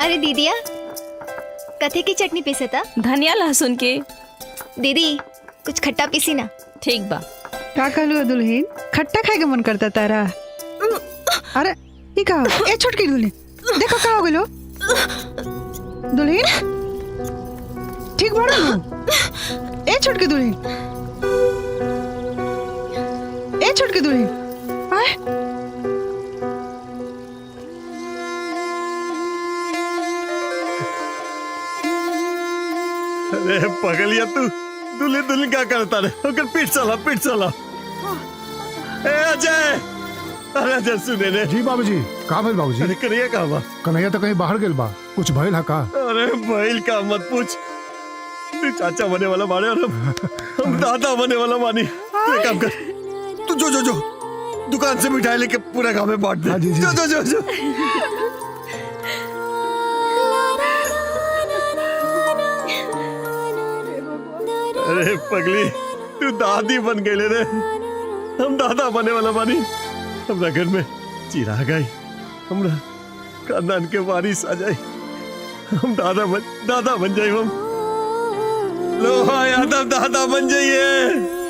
अरे दीदिया कथे की चटनी पीसे था। धनिया लहसुन के। दीदी कुछ खट्टा पीसी ना। ठीक बा। का कहलू दुल्हन, खट्टा खाए के मन करता तारा? अरे ये का ए छोटकी दुल्हन, देखो का हो गेलो दुल्हन, ठीक बाड़ू नु? ए छोटकी दुल्हन, ए छोटकी दुल्हन, आए अरे पगलिया तू दुल्हन दुल्हन क्या करता रे? ओकर पीठ चला। ए अजय, अरे अजय सुने रे। जी बाबूजी। का भइल बाबूजी? अरे कन्हैया कहाँ बा? कन्हैया तो कहीं बाहर गेल बा। कुछ भइल है का? अरे भइल का मत पूछ। तू चाचा बने वाला बाड़े और हम दादा बने वाला बानी। तू एक काम कर, तू जो दुकान से मिठाई लेके पूरा गांव में बांट दे। हाँ जी, जी। जो अरे पगली तू दादी बन गए रे, हम दादा बने वाला बानी। हमरा घर में चिराग आई, हमरा खानदान के वारिस आ जाए, हम दादा बन जाए। हम लोहा यादव दादा बन जाइए।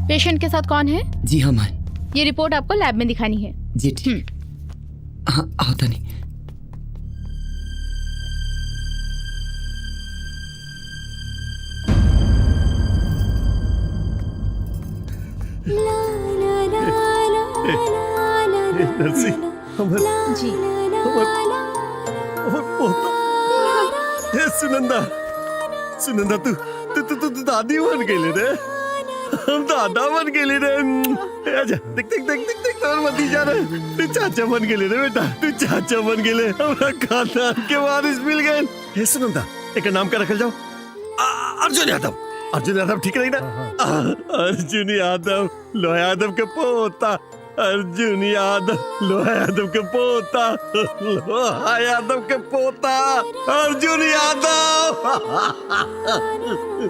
पेशेंट के साथ कौन है? जी हम हैं। ये रिपोर्ट आपको लैब में दिखानी है। जी ठीक। हाँ होता नहीं। नरसी जी सुनंदा तू दादी बन गई रे, हम दादा बन गए रे। आजा देख और भतीजा रे, तू चाचा बन गए रे बेटा, तू चाचा बन गए। हमरा खानदान के वारिस मिल गए। हे सुनंदा, एक नाम का रखल जाओ? अर्जुन यादव ठीक रही ना? अर्जुन यादव लोहा यादव के पोता, अर्जुन यादव लोहा यादव के पोता, लोहा यादव के पोता, अर्जुन यादव।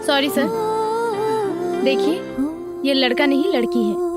सॉरी सर, देखिए ये लड़का नहीं लड़की है।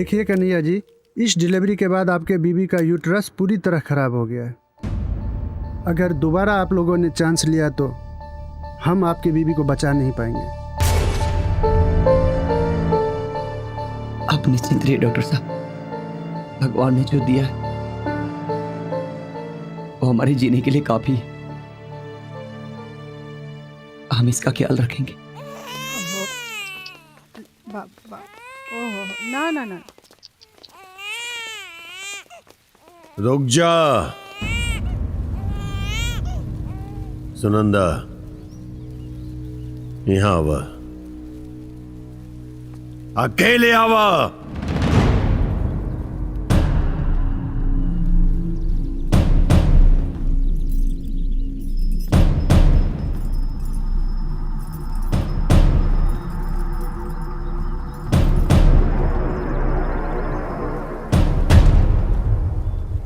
देखिए कन्हैया जी, इस डिलीवरी के बाद आपके बीबी का यूट्रस पूरी तरह खराब हो गया है। अगर दोबारा आप लोगों ने चांस लिया तो हम आपकी बीबी को बचा नहीं पाएंगे। आप निश्चिंत रहिए डॉक्टर साहब, भगवान ने जो दिया है वो हमारे जीने के लिए काफी है। हम इसका ख्याल रखेंगे। ना ना ना, रुक जा सुनंदा, यहाँ आवा, अकेले आवा।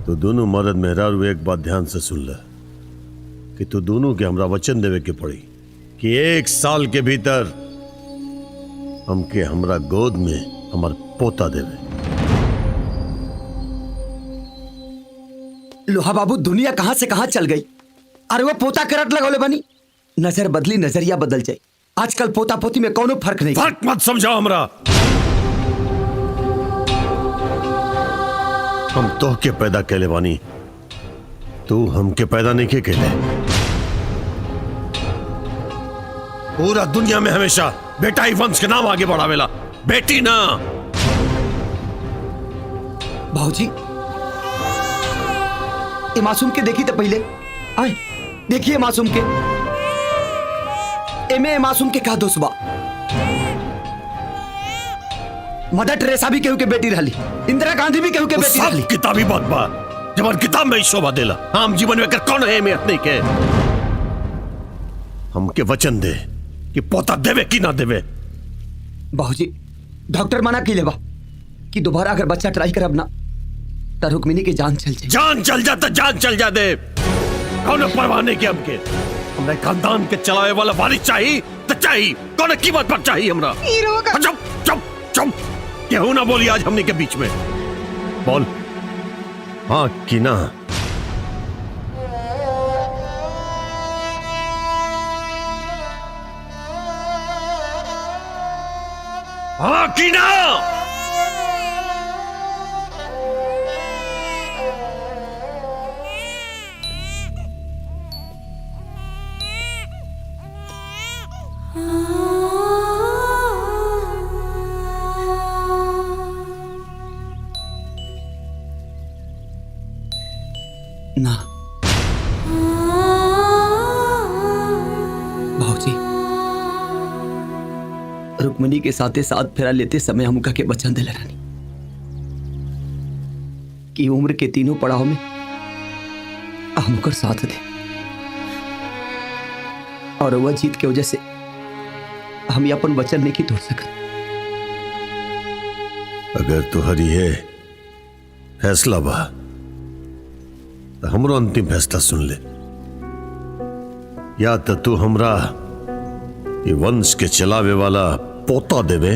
तो दोनों मर्द मेहरारू एक बात ध्यान से सुन ले कि तू दोनों के हमरा वचन देवे के पड़ी कि 1 साल के भीतर हमके हमरा गोद में हमार पोता देवे। लोहा बाबू, दुनिया कहां से कहां चल गई। अरे वो पोता करट लगौले बनी, नजर बदली नजरिया बदल जाए। आजकल पोता पोती में कोनो फर्क नहीं। फर्क मत समझाओ हमरा। हम तो के पैदा कैले बानी, तू हमके पैदा नहीं के कैले। पूरा दुनिया में हमेशा बेटा ही वंश के नाम आगे बढ़ावेला, बेटी ना। भाऊजी, ये मासूम के देखी तो पहले आए देखिए मासूम के एमे मासूम के का दोष बा। मदर टेरेसा भी केहू के बेटी रहली, इंदिरा गांधी भी केहू के बेटी रहली। सब किताबी बात बा, जब किताब में ही शोभा देला। आम जीवन में कर कौन है अहमियत नहीं के। हमके वचन दे कि पोता देवे कि ना देवे। बाबूजी, डॉक्टर मना की लेबा कि दोबारा अगर बच्चा ट्राई करब ना तो रुक्मिनी की जान चल जाए। जान चल जा तो जान चल जा दे, कौन परवाह नहीं के हमके। हमने खानदान के चलावे वाला वारिस चाहिए तो चाहिए, कौन कीमत पर चाहिए हमरा। चुप चुप चुप, केहू ना बोली आज हमने के बीच में। बोल हाँ कि ना। हाँ कि ना। ना भाऊजी, रुक्मिनी के साथे साथ फेरा लेते समय हमका के वचन दिले रानी कि उम्र के तीनों पड़ाव में हमकर साथ दे, और वह जीत के वजह से हम ये अपन वचन नहीं की तोड़ सकत। अगर तुहरी है फैसला बा तो हमरो अंतिम फैसला सुन ले। या तो तू हमरा ये वंश के चलावे वाला पोता देवे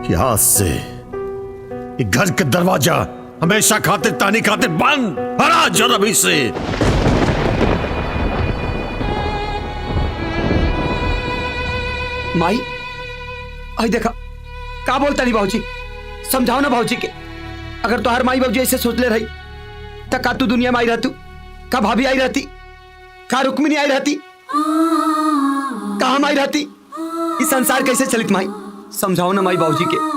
कि आज से ये घर के दरवाजा हमेशा खातिर तानी खातिर बंद, हरा जरबी से। माई आई देखा का बोलता नहीं भाऊजी, समझाओ ना भाऊजी के। अगर तो हर माई बाबूजी ऐसे सोच ले रही तो का तू दुनिया में आई रहतू, का भाभी आई रहती, का रुक्मिनी आई रहती, का हम आई रहती। इस संसार कैसे चलित माई, समझाओ ना माई बाबूजी के।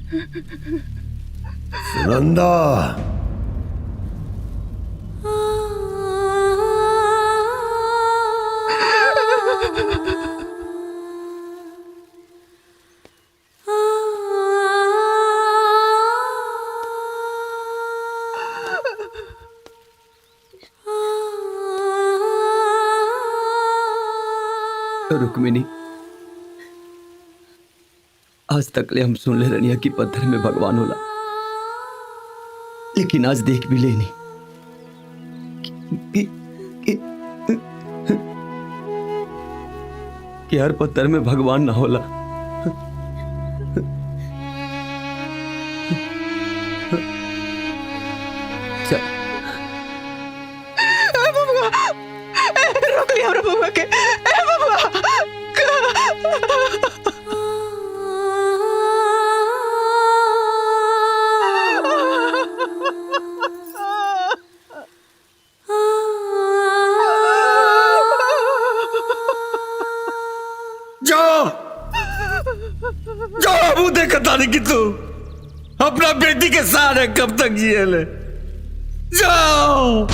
सुनंदा, रुक्मिनी, आज तक ले हम सुन ले रनिया कि पत्थर में भगवान होला, लेकिन आज देख भी लेनी कि हर पत्थर में भगवान ना होला। चल रोक लिया हमरा बबुआ के। ए बबुआ जाओ जाओ, मुंह देखता नहीं कि तू अपना बेटी के साथ है, कब तक जिए ले। जाओ।